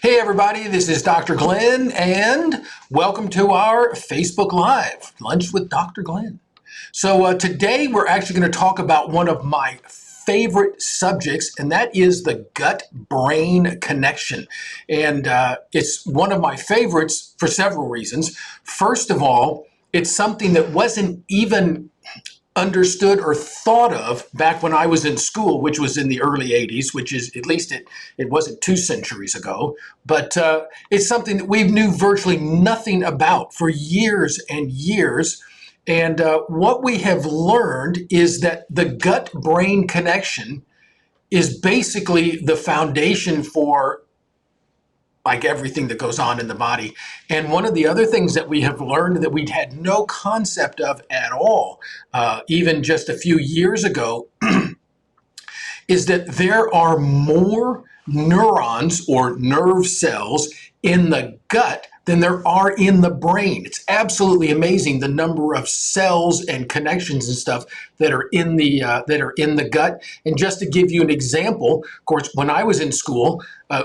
Hey everybody, this is Dr. Glenn and welcome to our Facebook Live, Lunch with Dr. Glenn. So today we're actually going to talk about one of my favorite subjects, and that is the gut-brain connection. And it's one of my favorites for several reasons. First of all, it's something that wasn't even understood or thought of back when I was in school, which was in the early 80s, which is, at least it wasn't 2 centuries ago, but it's something that we knew virtually nothing about for years and years. And what we have learned is that the gut-brain connection is basically the foundation for like everything that goes on in the body. And one of the other things that we have learned that we'd had no concept of at all, even just a few years ago, is that there are more neurons or nerve cells in the gut than there are in the brain. It's absolutely amazing the number of cells and connections and stuff that are in the gut. And just to give you an example, of course, when I was in school,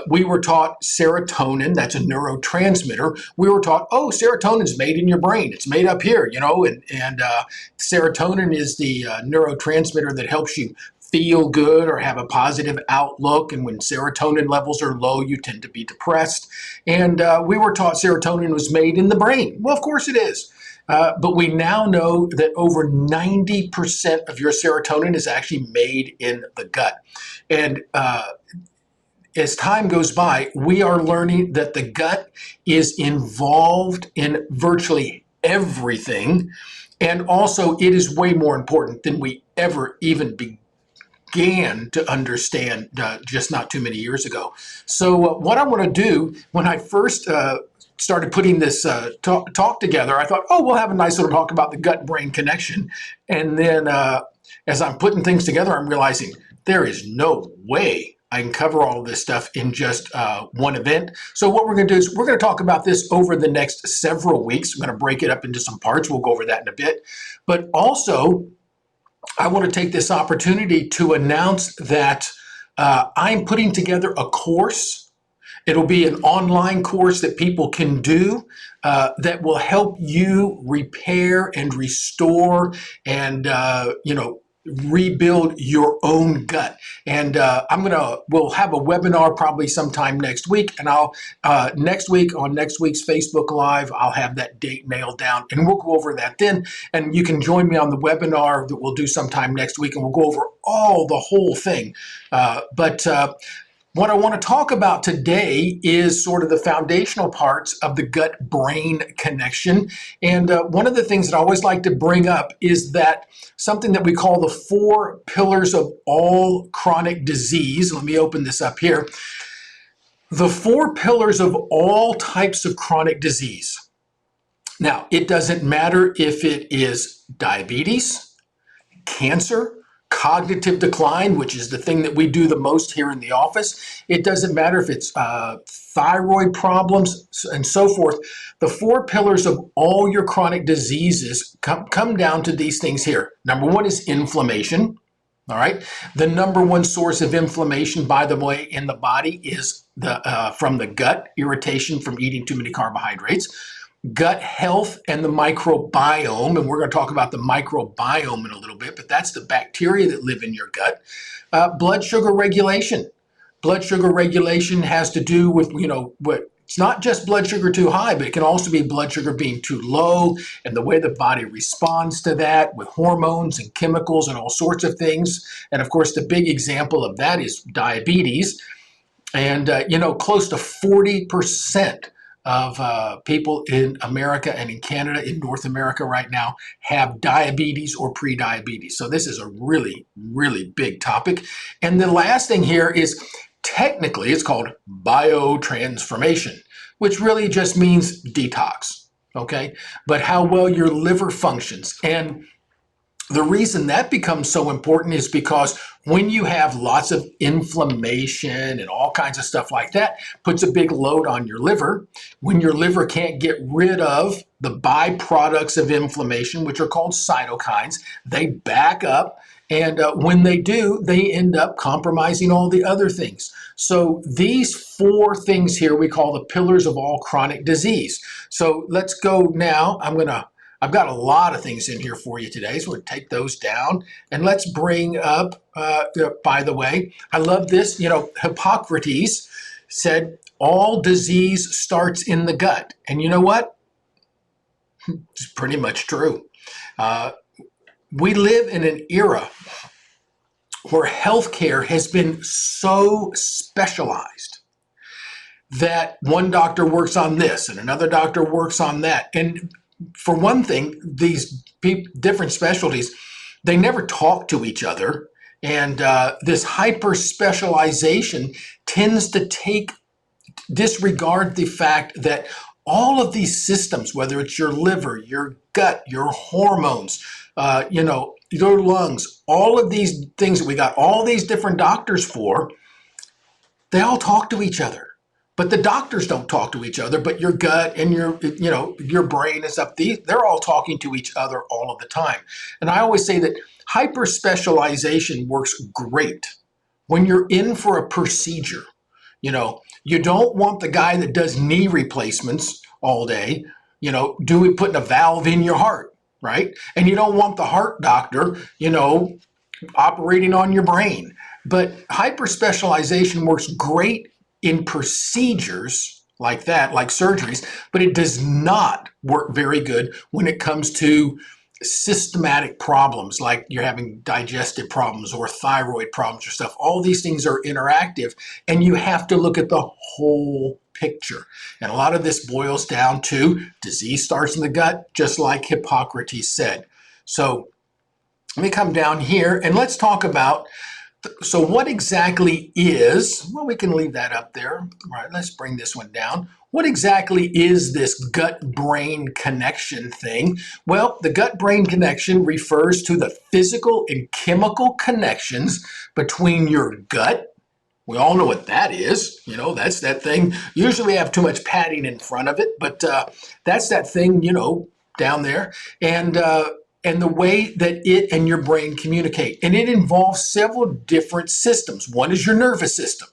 we were taught serotonin, that's a neurotransmitter. We were taught, oh, serotonin is made in your brain. It's made up here, you know, and serotonin is the neurotransmitter that helps you feel good or have a positive outlook. And when serotonin levels are low, you tend to be depressed. And we were taught serotonin was made in the brain. Well, of course it is. But we now know that over 90% of your serotonin is actually made in the gut. And as time goes by, we are learning that the gut is involved in virtually everything. And also, it is way more important than we ever even began to understand just not too many years ago. So what I want to do, when I first started putting this talk together, I thought, oh, we'll have a nice little talk about the gut-brain connection. And then as I'm putting things together, I'm realizing there is no way I can cover all of this stuff in just one event. So what we're going to do is we're going to talk about this over the next several weeks. I'm going to break it up into some parts. We'll go over that in a bit. But also, I want to take this opportunity to announce that I'm putting together a course. It'll be an online course that people can do that will help you repair and restore and, rebuild your own gut. And we'll have a webinar probably sometime next week. And I'll next week on next week's Facebook Live, I'll have that date nailed down and we'll go over that then. And you can join me on the webinar that we'll do sometime next week and we'll go over the whole thing. What I want to talk about today is sort of the foundational parts of the gut-brain connection. And one of the things that I always like to bring up is that something that we call the 4 pillars of all chronic disease. Let me open this up here. The 4 pillars of all types of chronic disease. Now, it doesn't matter if it is diabetes, cancer, cognitive decline, which is the thing that we do the most here in the office. It doesn't matter if it's thyroid problems and so forth. The 4 pillars of all your chronic diseases come down to these things here. Number 1 is inflammation. All right. The number 1 source of inflammation, by the way, in the body is from the gut, irritation from eating too many carbohydrates. Gut health and the microbiome, and we're going to talk about the microbiome in a little bit, but that's the bacteria that live in your gut. Blood sugar regulation. Blood sugar regulation has to do with, it's not just blood sugar too high, but it can also be blood sugar being too low and the way the body responds to that with hormones and chemicals and all sorts of things. And of course, the big example of that is diabetes. And, close to 40% of people in America and in Canada, in North America right now, have diabetes or pre-diabetes. So this is a really, really big topic. And the last thing here is technically it's called biotransformation, which really just means detox, okay? But how well your liver functions. And the reason that becomes so important is because when you have lots of inflammation and all kinds of stuff like that, puts a big load on your liver. When your liver can't get rid of the byproducts of inflammation, which are called cytokines, they back up And when they do, they end up compromising all the other things. So these four things here we call the pillars of all chronic disease. So let's go now. I've got a lot of things in here for you today, so we'll take those down. And let's bring up, by the way, I love this, Hippocrates said, all disease starts in the gut. And you know what? It's pretty much true. We live in an era where healthcare has been so specialized that one doctor works on this and another doctor works on that. And for one thing, these different specialties, they never talk to each other. And this hyper specialization tends to disregard the fact that all of these systems, whether it's your liver, your gut, your hormones, your lungs, all of these things that we got all these different doctors for, they all talk to each other. But the doctors don't talk to each other, but your gut and your brain is up. They're all talking to each other all of the time. And I always say that hyper specialization works great when you're in for a procedure. You don't want the guy that does knee replacements all day, putting a valve in your heart, right? And you don't want the heart doctor, operating on your brain. But hyper specialization works great in procedures like that, like surgeries, but it does not work very good when it comes to systematic problems, like you're having digestive problems or thyroid problems or stuff. All these things are interactive, and you have to look at the whole picture. And a lot of this boils down to disease starts in the gut, just like Hippocrates said. So let me come down here and let's talk about, so what exactly is, well, we can leave that up there. All right, let's bring this one down. What exactly is this gut-brain connection thing? Well, the gut-brain connection refers to the physical and chemical connections between your gut. We all know what that is. That's that thing. Usually we have too much padding in front of it, but that's that thing, down there. And the way that it and your brain communicate. And it involves several different systems. One is your nervous system.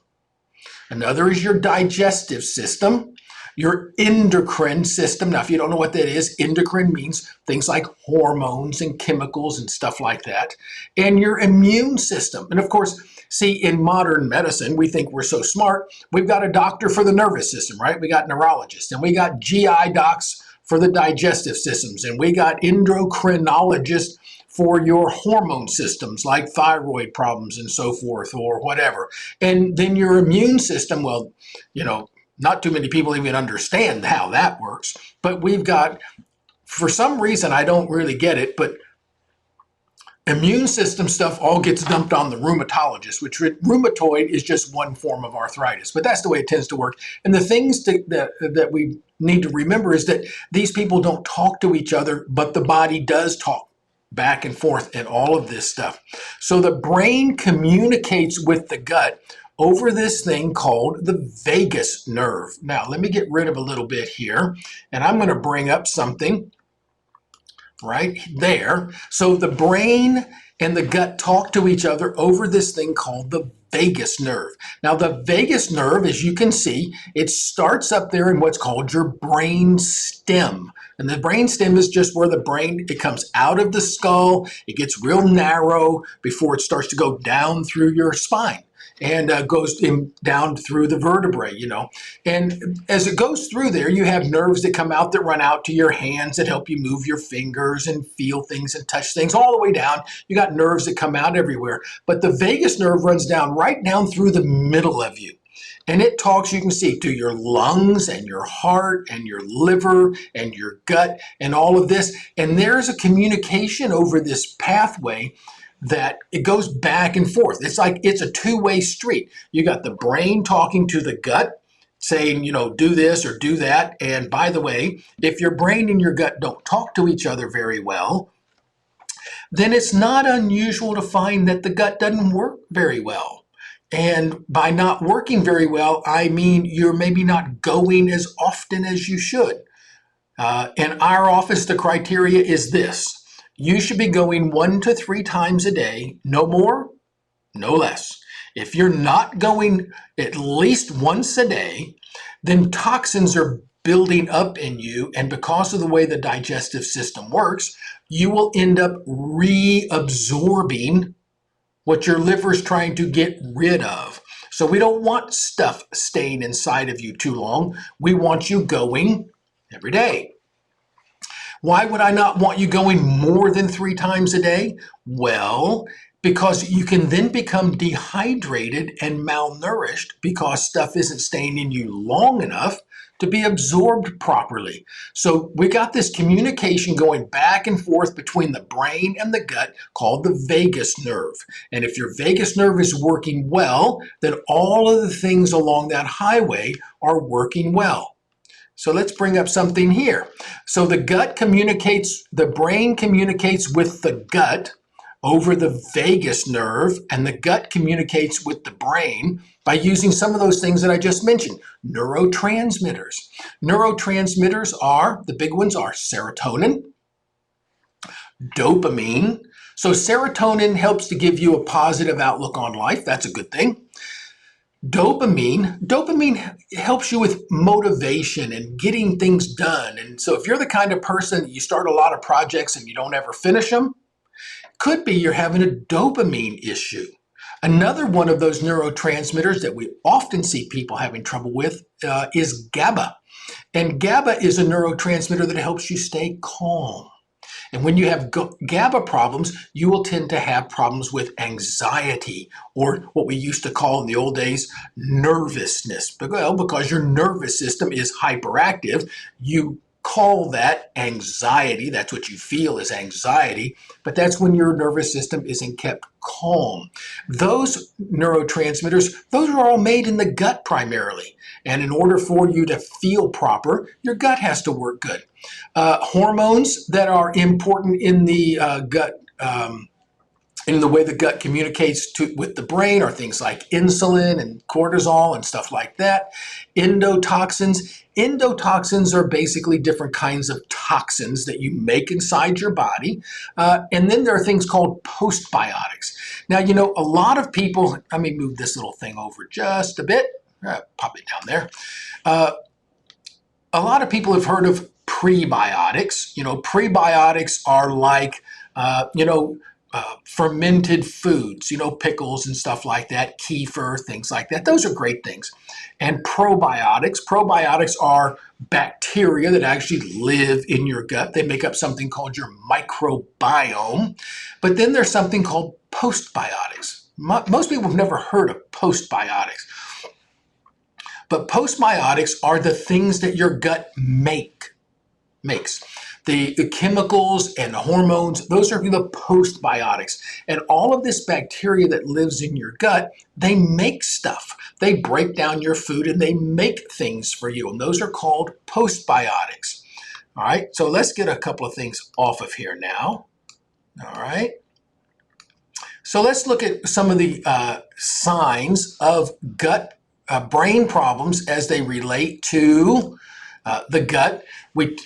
Another is your digestive system. Your endocrine system. Now, if you don't know what that is, endocrine means things like hormones and chemicals and stuff like that. And your immune system. And of course, see, in modern medicine, we think we're so smart. We've got a doctor for the nervous system, right? We got neurologists, and we got GI docs for the digestive systems, and we got endocrinologists for your hormone systems like thyroid problems and so forth or whatever. And then your immune system, well, not too many people even understand how that works, but we've got, for some reason, I don't really get it, but immune system stuff all gets dumped on the rheumatologist, which rheumatoid is just one form of arthritis, but that's the way it tends to work. And the things that we need to remember is that these people don't talk to each other, but the body does talk back and forth and all of this stuff. So the brain communicates with the gut over this thing called the vagus nerve. Now, let me get rid of a little bit here, and I'm going to bring up something right there. So the brain and the gut talk to each other over this thing called the vagus nerve. Now, the vagus nerve, as you can see, it starts up there in what's called your brain stem. And the brain stem is just where the brain, it comes out of the skull, it gets real narrow before it starts to go down through your spine. And goes down through the vertebrae, And as it goes through there, you have nerves that come out that run out to your hands that help you move your fingers and feel things and touch things all the way down. You got nerves that come out everywhere. But the vagus nerve runs right down through the middle of you. And it talks, you can see, to your lungs and your heart and your liver and your gut and all of this. And there's a communication over this pathway that it goes back and forth. It's like it's a two-way street. You got the brain talking to the gut, saying, do this or do that. And by the way, if your brain and your gut don't talk to each other very well, then it's not unusual to find that the gut doesn't work very well. And by not working very well, I mean you're maybe not going as often as you should. In our office, the criteria is this. You should be going 1 to 3 times a day, no more, no less. If you're not going at least once a day, then toxins are building up in you, and because of the way the digestive system works, you will end up reabsorbing what your liver is trying to get rid of. So we don't want stuff staying inside of you too long. We want you going every day. Why would I not want you going more than 3 times a day? Well, because you can then become dehydrated and malnourished because stuff isn't staying in you long enough to be absorbed properly. So we got this communication going back and forth between the brain and the gut called the vagus nerve. And if your vagus nerve is working well, then all of the things along that highway are working well. So let's bring up something here. So the brain communicates with the gut over the vagus nerve, and the gut communicates with the brain by using some of those things that I just mentioned, neurotransmitters. Neurotransmitters the big ones are serotonin, dopamine. So serotonin helps to give you a positive outlook on life. That's a good thing. Dopamine helps you with motivation and getting things done. And so if you're the kind of person that you start a lot of projects and you don't ever finish them, could be you're having a dopamine issue. Another one of those neurotransmitters that we often see people having trouble with is GABA. And GABA is a neurotransmitter that helps you stay calm. And when you have GABA problems, you will tend to have problems with anxiety, or what we used to call in the old days, nervousness. Well, because your nervous system is hyperactive, you call that anxiety. That's what you feel is anxiety, but that's when your nervous system isn't kept calm. Those neurotransmitters, those are all made in the gut primarily. And in order for you to feel proper, your gut has to work good. Hormones that are important in the gut, in the way the gut communicates with the brain, are things like insulin and cortisol and stuff like that. Endotoxins. Endotoxins are basically different kinds of toxins that you make inside your body. And then there are things called postbiotics. Now, a lot of people, let me move this little thing over just a bit. Pop it down there. A lot of people have heard of prebiotics. Prebiotics are like, fermented foods, pickles and stuff like that, kefir, things like that. Those are great things. And probiotics are bacteria that actually live in your gut. They make up something called your microbiome. But then there's something called postbiotics. Most people have never heard of postbiotics. But postbiotics are the things that your gut makes. The chemicals and the hormones, those are the postbiotics. And all of this bacteria that lives in your gut, they make stuff. They break down your food and they make things for you. And those are called postbiotics. All right, so let's get a couple of things off of here now. All right. So let's look at some of the signs of gut brain problems as they relate to the gut. We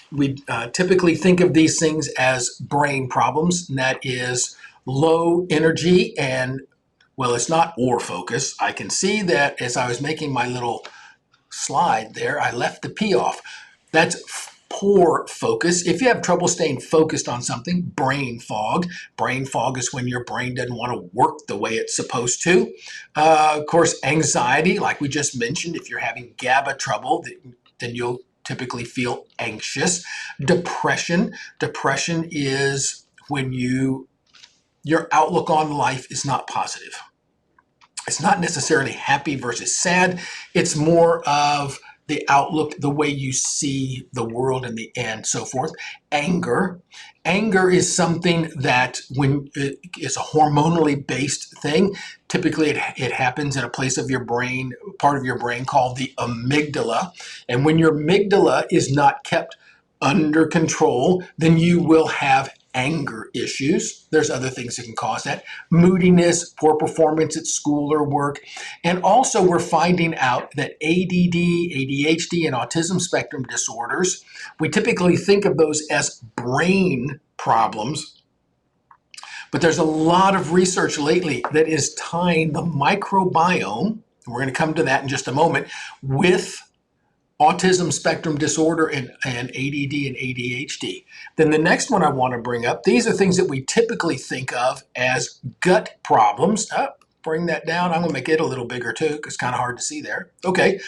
typically think of these things as brain problems, and that is low energy and, well, it's not or focus. I can see that as I was making my little slide there, I left the P off. That's poor focus. If you have trouble staying focused on something, brain fog. Brain fog is when your brain doesn't want to work the way it's supposed to. Of course, anxiety, like we just mentioned. If you're having GABA trouble, then you'll typically feel anxious. Depression is when your outlook on life is not positive. It's not necessarily happy versus sad. It's more of the outlook, the way you see the world and so forth. Anger is something that when it is a hormonally based thing, typically it happens in a place of your brain, part of your brain called the amygdala. And when your amygdala is not kept under control, then you will have anger issues. There's other things that can cause that. Moodiness, poor performance at school or work. And also we're finding out that ADD, ADHD, and autism spectrum disorders, we typically think of those as brain problems, But there's a lot of research lately that is tying the microbiome, and we're going to come to that in just a moment, with autism spectrum disorder and ADD and ADHD. Then the next one I want to bring up, these are things that we typically think of as gut problems. Bring that down. I'm going to make it a little bigger too, because it's kind of hard to see there. Okay.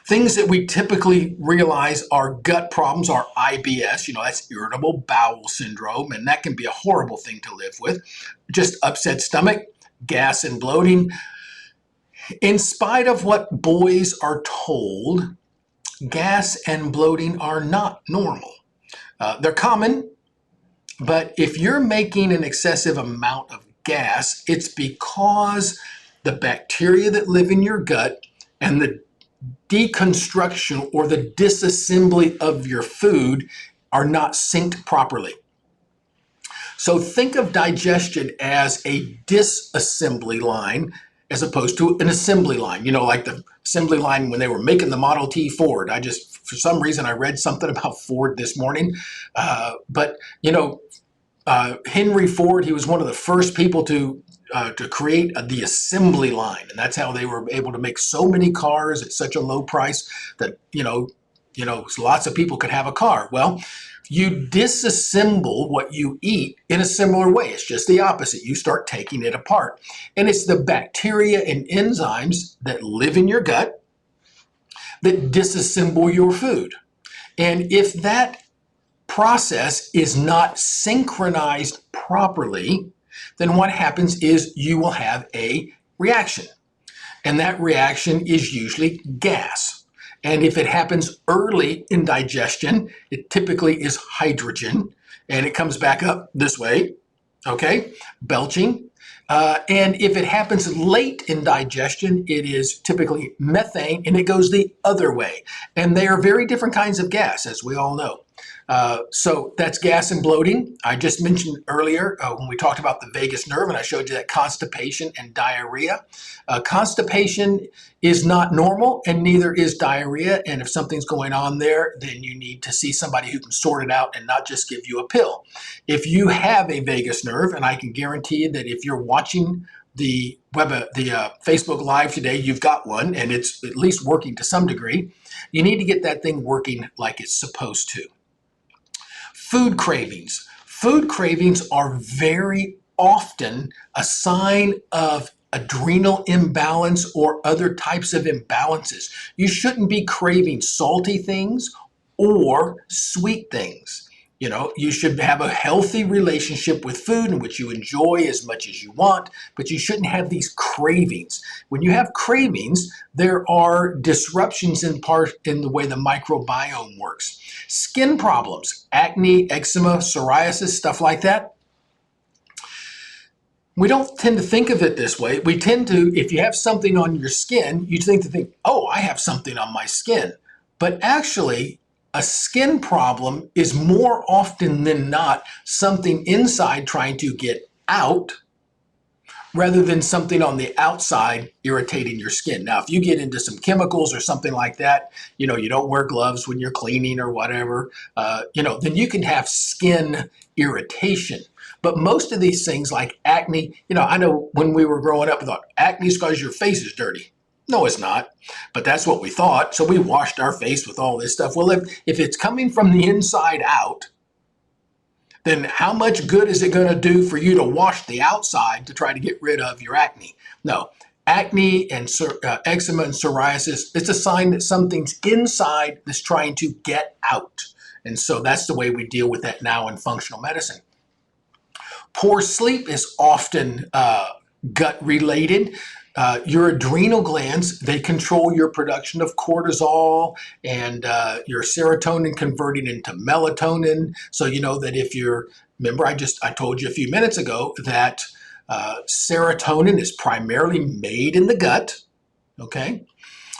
Things that we typically realize are gut problems are IBS, that's irritable bowel syndrome, and that can be a horrible thing to live with. Just upset stomach, gas and bloating. In spite of what boys are told, gas and bloating are not normal. They're common, but if you're making an excessive amount of gas, it's because the bacteria that live in your gut and the deconstruction or the disassembly of your food are not synced properly. So think of digestion as a disassembly line as opposed to an assembly line, like the assembly line when they were making the Model T Ford. For some reason, I read something about Ford this morning. But Henry Ford, he was one of the first people to create the assembly line. And that's how they were able to make so many cars at such a low price that, lots of people could have a car. Well, you disassemble what you eat in a similar way. It's just the opposite. You start taking it apart. And it's the bacteria and enzymes that live in your gut that disassemble your food. And if that process is not synchronized properly, then what happens is you will have a reaction. And that reaction is usually gas. And if it happens early in digestion, it typically is hydrogen, and it comes back up this way, okay, belching. And if it happens late in digestion, it is typically methane, and it goes the other way. And they are very different kinds of gas, as we all know. So that's gas and bloating. I just mentioned earlier when we talked about the vagus nerve, and I showed you that constipation and diarrhea. Constipation is not normal, and neither is diarrhea. And if something's going on there, then you need to see somebody who can sort it out and not just give you a pill. If you have a vagus nerve, and I can guarantee you that if you're watching the Facebook Live today, you've got one, and it's at least working to some degree. You need to get that thing working like it's supposed to. Food cravings. Food cravings are very often a sign of adrenal imbalance or other types of imbalances. You shouldn't be craving salty things or sweet things. You should have a healthy relationship with food in which you enjoy as much as you want, but you shouldn't have these cravings. When you have cravings, there are disruptions in the way the microbiome works. Skin problems, acne, eczema, psoriasis, stuff like that. We don't tend to think of it this way. We tend to, if you have something on your skin, you tend to think, oh, I have something on my skin. But actually, a skin problem is more often than not something inside trying to get out rather than something on the outside irritating your skin. Now, if you get into some chemicals or something like that, you don't wear gloves when you're cleaning or whatever, then you can have skin irritation. But most of these things like acne, I know when we were growing up, we thought acne is because your face is dirty. No, it's not. But that's what we thought. So we washed our face with all this stuff. Well, if it's coming from the inside out, then how much good is it going to do for you to wash the outside to try to get rid of your acne? No. Acne and eczema and psoriasis, it's a sign that something's inside that's trying to get out. And so that's the way we deal with that now in functional medicine. Poor sleep is often gut related. Your adrenal glands, they control your production of cortisol and your serotonin converting into melatonin. So you know that remember I told you a few minutes ago that serotonin is primarily made in the gut, okay?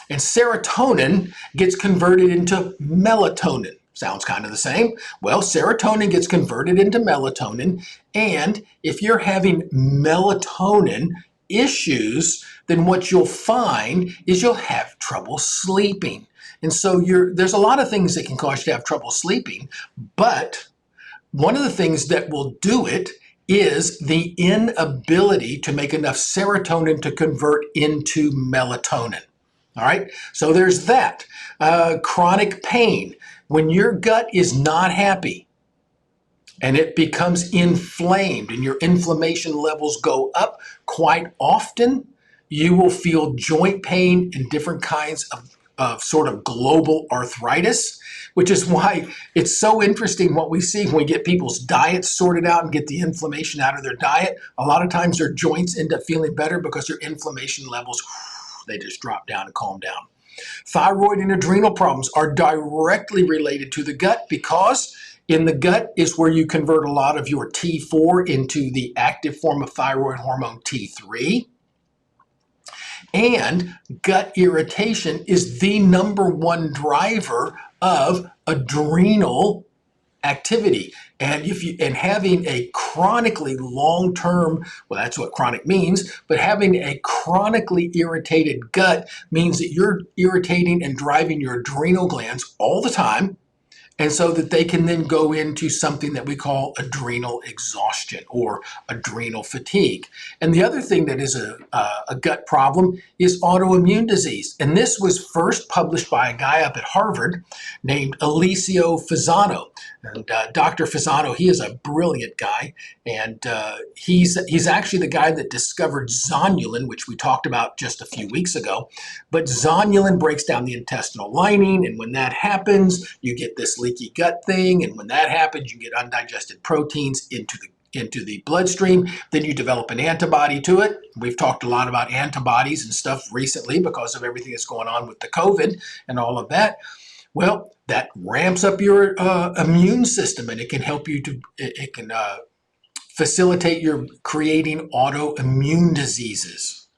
And serotonin gets converted into melatonin. Sounds kind of the same. Well, serotonin gets converted into melatonin, and if you're having melatonin issues, then what you'll find is you'll have trouble sleeping. And so there's a lot of things that can cause you to have trouble sleeping, but one of the things that will do it is the inability to make enough serotonin to convert into melatonin. All right, so there's that. Chronic pain. When your gut is not happy and it becomes inflamed and your inflammation levels go up, quite often you will feel joint pain and different kinds of sort of global arthritis, which is why it's so interesting what we see when we get people's diets sorted out and get the inflammation out of their diet. A lot of times their joints end up feeling better because their inflammation levels, they just drop down and calm down. Thyroid and adrenal problems are directly related to the gut because in the gut is where you convert a lot of your T4 into the active form of thyroid hormone T3. And gut irritation is the number one driver of adrenal activity. And having a chronically long-term, well, that's what chronic means, but having a chronically irritated gut means that you're irritating and driving your adrenal glands all the time. And so that they can then go into something that we call adrenal exhaustion or adrenal fatigue. And the other thing that is a gut problem is autoimmune disease. And this was first published by a guy up at Harvard named Alessio Fasano. And Dr. Fasano, he is a brilliant guy. And he's actually the guy that discovered zonulin, which we talked about just a few weeks ago. But zonulin breaks down the intestinal lining. And when that happens, you get this leaky gut thing. And when that happens, you get undigested proteins into the bloodstream. Then you develop an antibody to it. We've talked a lot about antibodies and stuff recently because of everything that's going on with the COVID and all of that. Well, that ramps up your immune system, and it can help you facilitate your creating autoimmune diseases.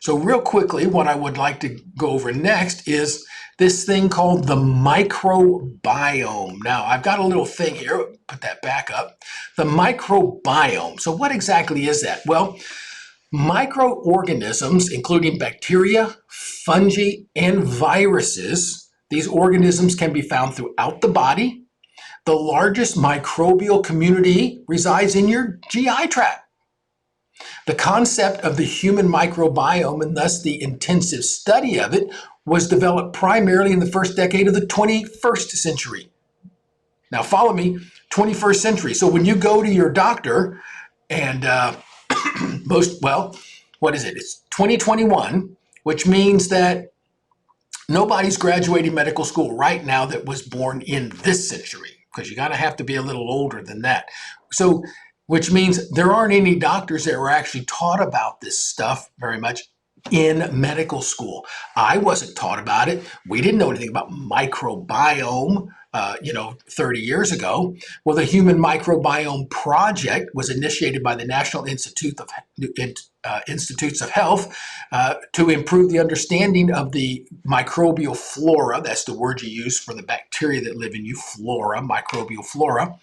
So real quickly, what I would like to go over next is this thing called the microbiome. Now, I've got a little thing here, put that back up. The microbiome. So what exactly is that? Well, microorganisms, including bacteria, fungi, and viruses, these organisms can be found throughout the body. The largest microbial community resides in your GI tract. The concept of the human microbiome, and thus the intensive study of it, was developed primarily in the first decade of the 21st century. Now follow me, 21st century. So when you go to your doctor and what is it? It's 2021, which means that nobody's graduating medical school right now that was born in this century, because you gotta have to be a little older than that. So, which means there aren't any doctors that were actually taught about this stuff very much in medical school. I wasn't taught about it. We didn't know anything about microbiome, 30 years ago. Well, the Human Microbiome Project was initiated by the National Institutes of Health to improve the understanding of the microbial flora. That's the word you use for the bacteria that live in you, flora, microbial flora.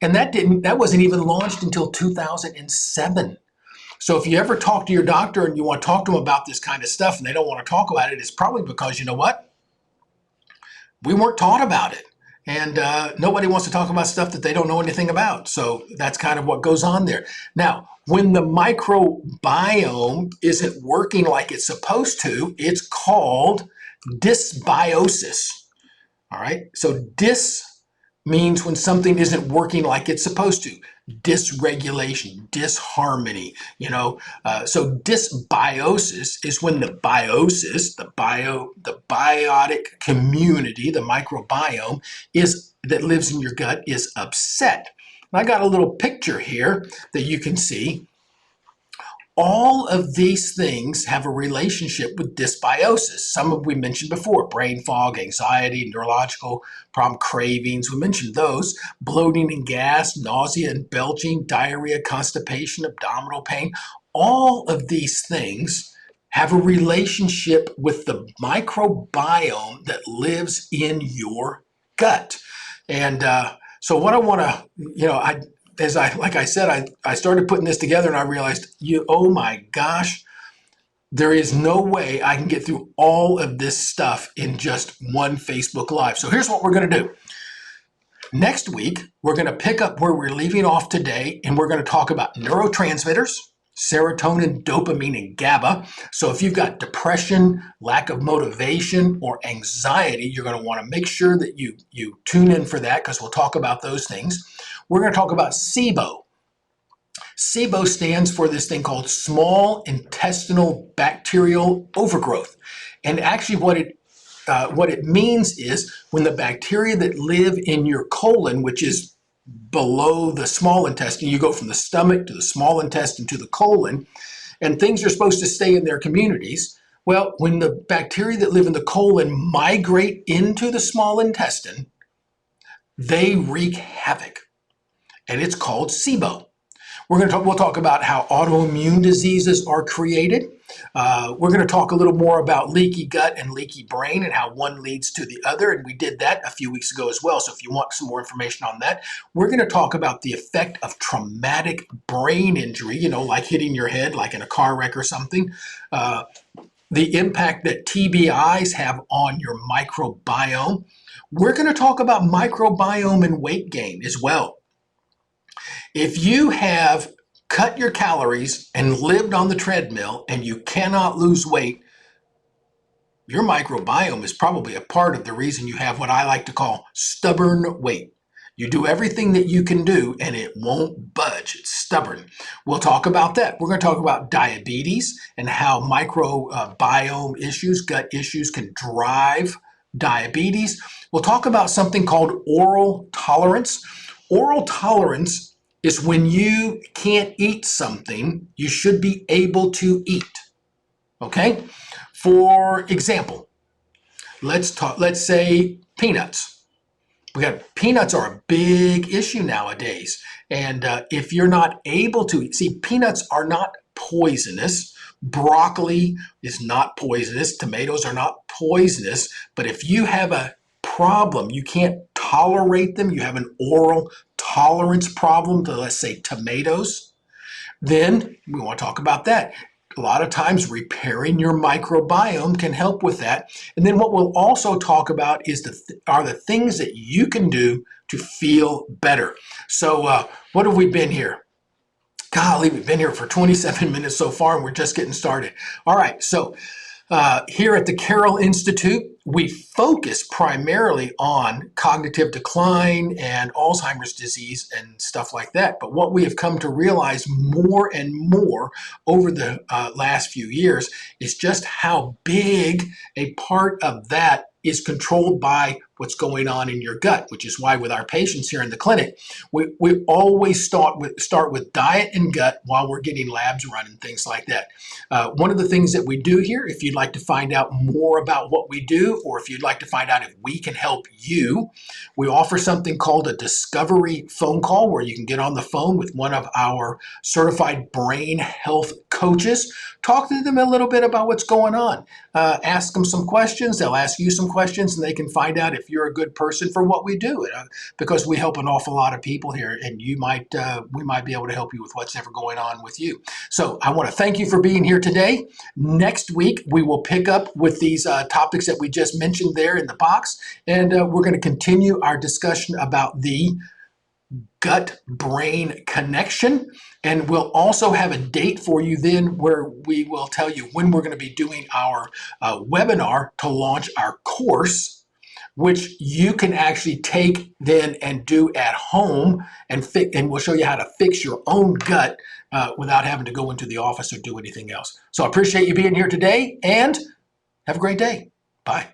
And that wasn't even launched until 2007. So if you ever talk to your doctor and you want to talk to them about this kind of stuff and they don't want to talk about it, it's probably because, you know what? We weren't taught about it. And nobody wants to talk about stuff that they don't know anything about. So that's kind of what goes on there. Now, when the microbiome isn't working like it's supposed to, it's called dysbiosis. All right. So means when something isn't working like it's supposed to. Dysregulation, disharmony, so dysbiosis is when the biotic community, the microbiome that lives in your gut is upset. And I got a little picture here that you can see. All of these things have a relationship with dysbiosis. Some of we mentioned before, brain fog, anxiety, neurological problem, cravings. We mentioned those, bloating and gas, nausea and belching, diarrhea, constipation, abdominal pain. All of these things have a relationship with the microbiome that lives in your gut. And so what I want to, like I said, I started putting this together and I realized, oh my gosh, there is no way I can get through all of this stuff in just one Facebook Live. So here's what we're going to do. Next week, we're going to pick up where we're leaving off today, and we're going to talk about neurotransmitters, serotonin, dopamine, and GABA. So if you've got depression, lack of motivation, or anxiety, you're going to want to make sure that you tune in for that, because we'll talk about those things. We're going to talk about SIBO. SIBO stands for this thing called small intestinal bacterial overgrowth. And actually what it means is when the bacteria that live in your colon, which is below the small intestine, you go from the stomach to the small intestine to the colon, and things are supposed to stay in their communities. Well, when the bacteria that live in the colon migrate into the small intestine, they wreak havoc, and it's called SIBO. We'll talk about how autoimmune diseases are created. We're going to talk a little more about leaky gut and leaky brain and how one leads to the other. And we did that a few weeks ago as well. So if you want some more information on that, we're going to talk about the effect of traumatic brain injury, like hitting your head, like in a car wreck or something. The impact that TBIs have on your microbiome. We're going to talk about microbiome and weight gain as well. If you have cut your calories and lived on the treadmill and you cannot lose weight, your microbiome is probably a part of the reason you have what I like to call stubborn weight. You do everything that you can do and it won't budge. It's stubborn. We'll talk about that. We're going to talk about diabetes and how microbiome issues, gut issues can drive diabetes. We'll talk about something called oral tolerance. Oral tolerance is when you can't eat something you should be able to eat. Okay? For example, let's say peanuts. Peanuts are a big issue nowadays. And if you're not able to eat, see, peanuts are not poisonous. Broccoli is not poisonous. Tomatoes are not poisonous. But if you have a problem, you can't tolerate them, you have an oral tolerance problem to, let's say, tomatoes, then we want to talk about that. A lot of times repairing your microbiome can help with that. And then what we'll also talk about is are the things that you can do to feel better. So what have we been here? Golly, we've been here for 27 minutes so far, and we're just getting started. All right, so here at the Carroll Institute, we focus primarily on cognitive decline and Alzheimer's disease and stuff like that. But what we have come to realize more and more over the last few years is just how big a part of that is controlled by what's going on in your gut, which is why with our patients here in the clinic, we always start with diet and gut while we're getting labs running, things like that. One of the things that we do here, if you'd like to find out more about what we do, or if you'd like to find out if we can help you, we offer something called a discovery phone call where you can get on the phone with one of our certified brain health coaches, talk to them a little bit about what's going on, ask them some questions, they'll ask you some questions, and they can find out if you're a good person for what we do, because we help an awful lot of people here, and we might be able to help you with what's ever going on with you. So I want to thank you for being here today. Next week, we will pick up with these topics that we just mentioned there in the box, and we're going to continue our discussion about the gut-brain connection. And we'll also have a date for you then where we will tell you when we're going to be doing our webinar to launch our course, which you can actually take then and do at home, and we'll show you how to fix your own gut without having to go into the office or do anything else. So I appreciate you being here today, and have a great day. Bye.